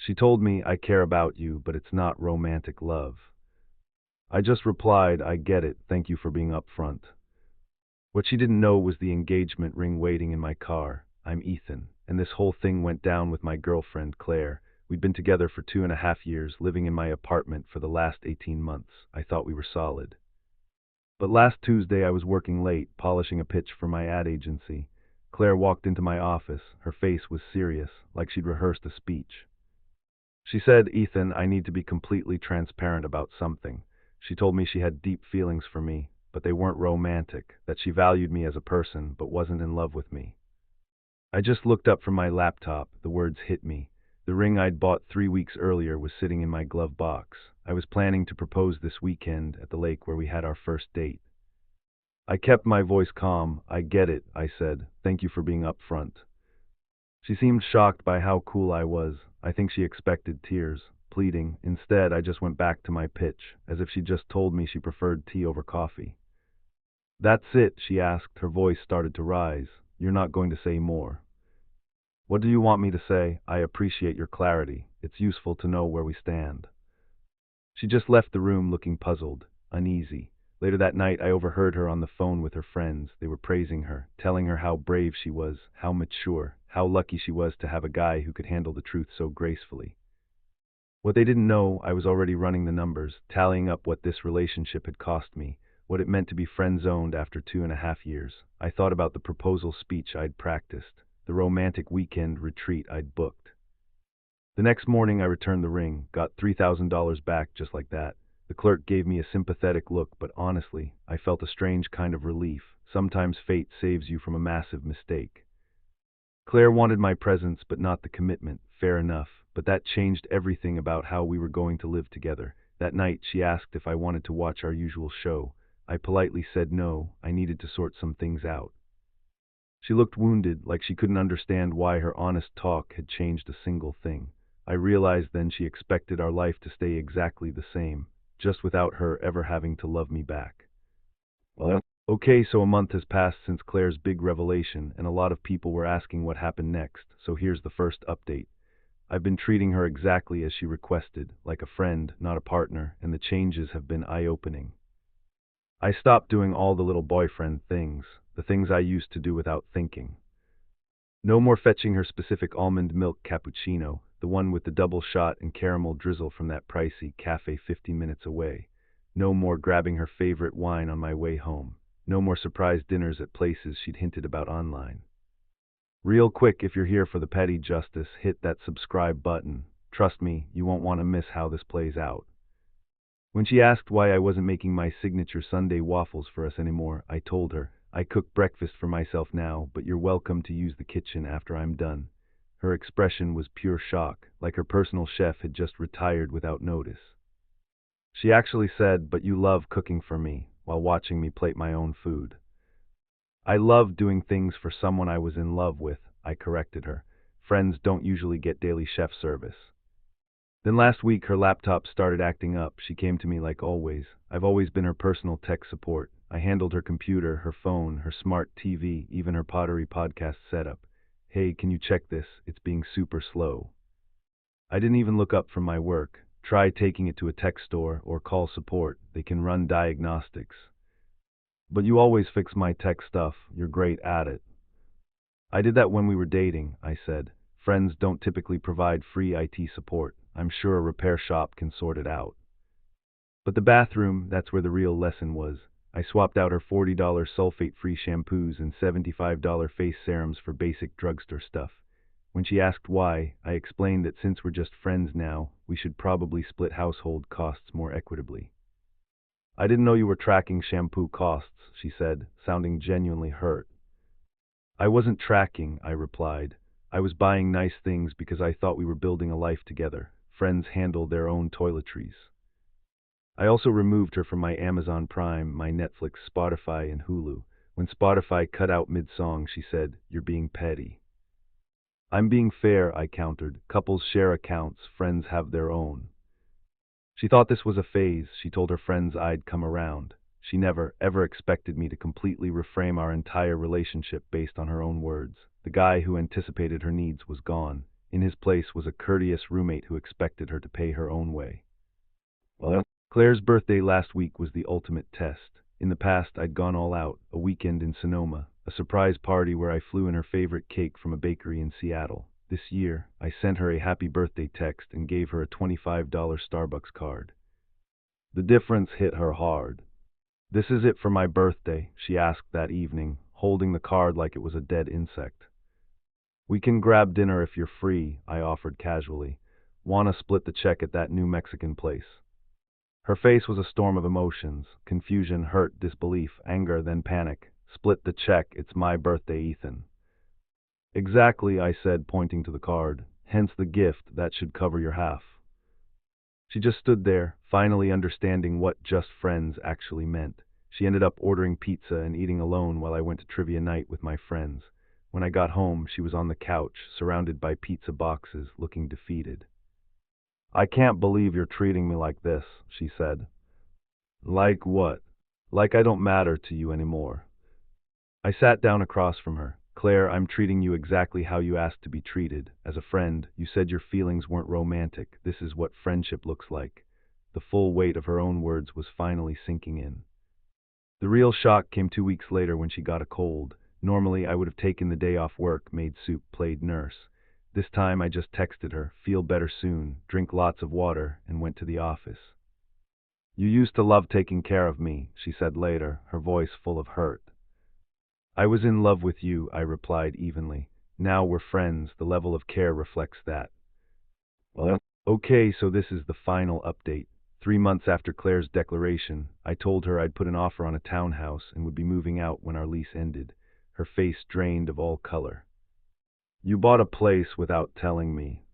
She told me, I care about you, but it's not romantic love. I just replied, I get it, thank you for being upfront. What she didn't know was the engagement ring waiting in my car. I'm Ethan, and this whole thing went down with my girlfriend, Claire. We'd been together for 2.5 years, living in my apartment for the last 18 months. I thought we were solid. But last Tuesday I was working late, polishing a pitch for my ad agency. Claire walked into my office. Her face was serious, like she'd rehearsed a speech. She said, Ethan, I need to be completely transparent about something. She told me she had deep feelings for me, but they weren't romantic, that she valued me as a person but wasn't in love with me. I just looked up from my laptop. The words hit me. The ring I'd bought 3 weeks earlier was sitting in my glove box. I was planning to propose this weekend at the lake where we had our first date. I kept my voice calm. I get it, I said. Thank you for being upfront. She seemed shocked by how cool I was. I think she expected tears, pleading. Instead, I just went back to my pitch, as if she just told me she preferred tea over coffee. That's it, she asked. Her voice started to rise. You're not going to say more. What do you want me to say? I appreciate your clarity. It's useful to know where we stand. She just left the room looking puzzled, uneasy. Later that night, I overheard her on the phone with her friends. They were praising her, telling her how brave she was, how mature, how lucky she was to have a guy who could handle the truth so gracefully. What they didn't know, I was already running the numbers, tallying up what this relationship had cost me, what it meant to be friend-zoned after 2.5 years. I thought about the proposal speech I'd practiced, the romantic weekend retreat I'd booked. The next morning, I returned the ring, got $3,000 back just like that. The clerk gave me a sympathetic look, but honestly, I felt a strange kind of relief. Sometimes fate saves you from a massive mistake. Claire wanted my presence, but not the commitment. Fair enough, but that changed everything about how we were going to live together. That night, she asked if I wanted to watch our usual show. I politely said no, I needed to sort some things out. She looked wounded, like she couldn't understand why her honest talk had changed a single thing. I realized then she expected our life to stay exactly the same, just without her ever having to love me back. Well, okay, so a month has passed since Claire's big revelation, and a lot of people were asking what happened next, so here's the first update. I've been treating her exactly as she requested, like a friend, not a partner, and the changes have been eye-opening. I stopped doing all the little boyfriend things, the things I used to do without thinking. No more fetching her specific almond milk cappuccino, the one with the double shot and caramel drizzle from that pricey cafe 50 minutes away. No more grabbing her favorite wine on my way home. No more surprise dinners at places she'd hinted about online. Real quick, if you're here for the petty justice, hit that subscribe button. Trust me, you won't want to miss how this plays out. When she asked why I wasn't making my signature Sunday waffles for us anymore, I told her, I cook breakfast for myself now, but you're welcome to use the kitchen after I'm done. Her expression was pure shock, like her personal chef had just retired without notice. She actually said, but you love cooking for me, while watching me plate my own food. I love doing things for someone I was in love with, I corrected her. Friends don't usually get daily chef service. Then last week her laptop started acting up. She came to me like always. I've always been her personal tech support. I handled her computer, her phone, her smart TV, even her pottery podcast setup. Hey, can you check this? It's being super slow. I didn't even look up from my work. Try taking it to a tech store or call support. They can run diagnostics. But you always fix my tech stuff. You're great at it. I did that when we were dating, I said. Friends don't typically provide free IT support. I'm sure a repair shop can sort it out. But the bathroom, that's where the real lesson was. I swapped out her $40 sulfate-free shampoos and $75 face serums for basic drugstore stuff. When she asked why, I explained that since we're just friends now, we should probably split household costs more equitably. I didn't know you were tracking shampoo costs, she said, sounding genuinely hurt. I wasn't tracking, I replied. I was buying nice things because I thought we were building a life together. Friends handle their own toiletries. I also removed her from my Amazon Prime, my Netflix, Spotify, and Hulu. When Spotify cut out mid-song, she said, "You're being petty." I'm being fair, I countered. Couples share accounts, friends have their own. She thought this was a phase. She told her friends I'd come around. She never, ever expected me to completely reframe our entire relationship based on her own words. The guy who anticipated her needs was gone. In his place was a courteous roommate who expected her to pay her own way. Well, Claire's birthday last week was the ultimate test. In the past, I'd gone all out, a weekend in Sonoma, a surprise party where I flew in her favorite cake from a bakery in Seattle. This year, I sent her a happy birthday text and gave her a $25 Starbucks card. The difference hit her hard. "This is it for my birthday?" she asked that evening, holding the card like it was a dead insect. "We can grab dinner if you're free," I offered casually. "Wanna split the check at that new Mexican place?" Her face was a storm of emotions: confusion, hurt, disbelief, anger, then panic. "Split the check, it's my birthday, Ethan." "Exactly," I said, pointing to the card. "Hence the gift, that should cover your half." She just stood there, finally understanding what just friends actually meant. She ended up ordering pizza and eating alone while I went to trivia night with my friends. When I got home, she was on the couch, surrounded by pizza boxes, looking defeated. "I can't believe you're treating me like this," she said. "Like what?" "Like I don't matter to you anymore." I sat down across from her. "Claire, I'm treating you exactly how you asked to be treated. As a friend, you said your feelings weren't romantic. This is what friendship looks like." The full weight of her own words was finally sinking in. The real shock came 2 weeks later when she got a cold. Normally, I would have taken the day off work, made soup, played nurse. This time I just texted her, "Feel better soon, drink lots of water," and went to the office. "You used to love taking care of me," she said later, her voice full of hurt. "I was in love with you," I replied evenly. "Now we're friends, the level of care reflects that." "Well, okay, so this is the final update. 3 months after Claire's declaration, I told her I'd put an offer on a townhouse and would be moving out when our lease ended. Her face drained of all color. "You bought a place without telling me."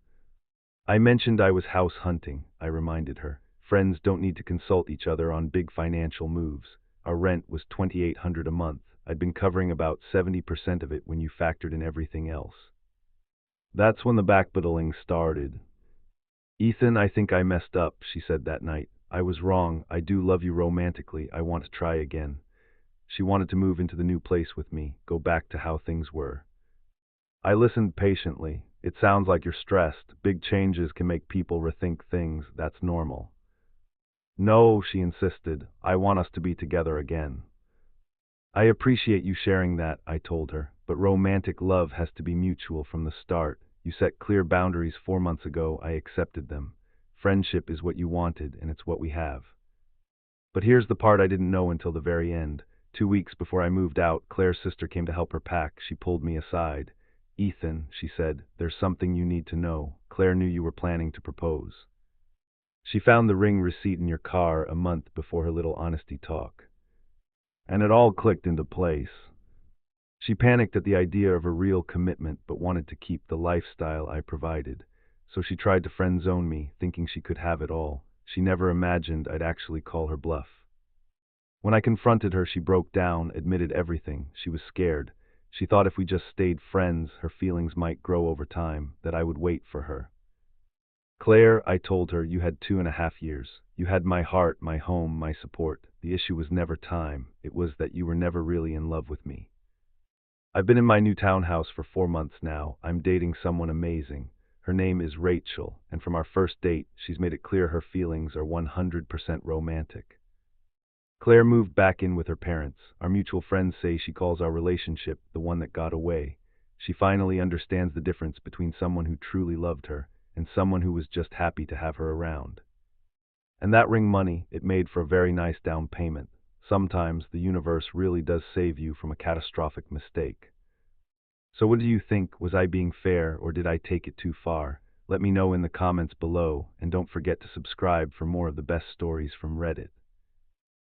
"I mentioned I was house hunting," I reminded her. "Friends don't need to consult each other on big financial moves." Our rent was $2,800 a month. I'd been covering about 70% of it when you factored in everything else. That's when the backpedaling started. "Ethan, I think I messed up," she said that night. "I was wrong. I do love you romantically. I want to try again." She wanted to move into the new place with me, go back to how things were. I listened patiently. "It sounds like you're stressed. Big changes can make people rethink things. That's normal." "No," she insisted. "I want us to be together again." "I appreciate you sharing that," I told her, "but romantic love has to be mutual from the start. You set clear boundaries 4 months ago. I accepted them. Friendship is what you wanted, and it's what we have." But here's the part I didn't know until the very end. 2 weeks before I moved out, Claire's sister came to help her pack. She pulled me aside. "Ethan," she said, "there's something you need to know. Claire knew you were planning to propose. She found the ring receipt in your car a month before her little honesty talk. And it all clicked into place. She panicked at the idea of a real commitment, but wanted to keep the lifestyle I provided. So she tried to friend zone me, thinking she could have it all. She never imagined I'd actually call her bluff. When I confronted her, she broke down, admitted everything. She was scared. She thought if we just stayed friends, her feelings might grow over time, that I would wait for her. "Claire," I told her, "you had 2.5 years. You had my heart, my home, my support. The issue was never time. It was that you were never really in love with me. I've been in my new townhouse for 4 months now. I'm dating someone amazing. Her name is Rachel, and from our first date, she's made it clear her feelings are 100% romantic." Claire moved back in with her parents. Our mutual friends say she calls our relationship the one that got away. She finally understands the difference between someone who truly loved her and someone who was just happy to have her around. And that ring money, it made for a very nice down payment. Sometimes the universe really does save you from a catastrophic mistake. So what do you think? Was I being fair, or did I take it too far? Let me know in the comments below, and don't forget to subscribe for more of the best stories from Reddit.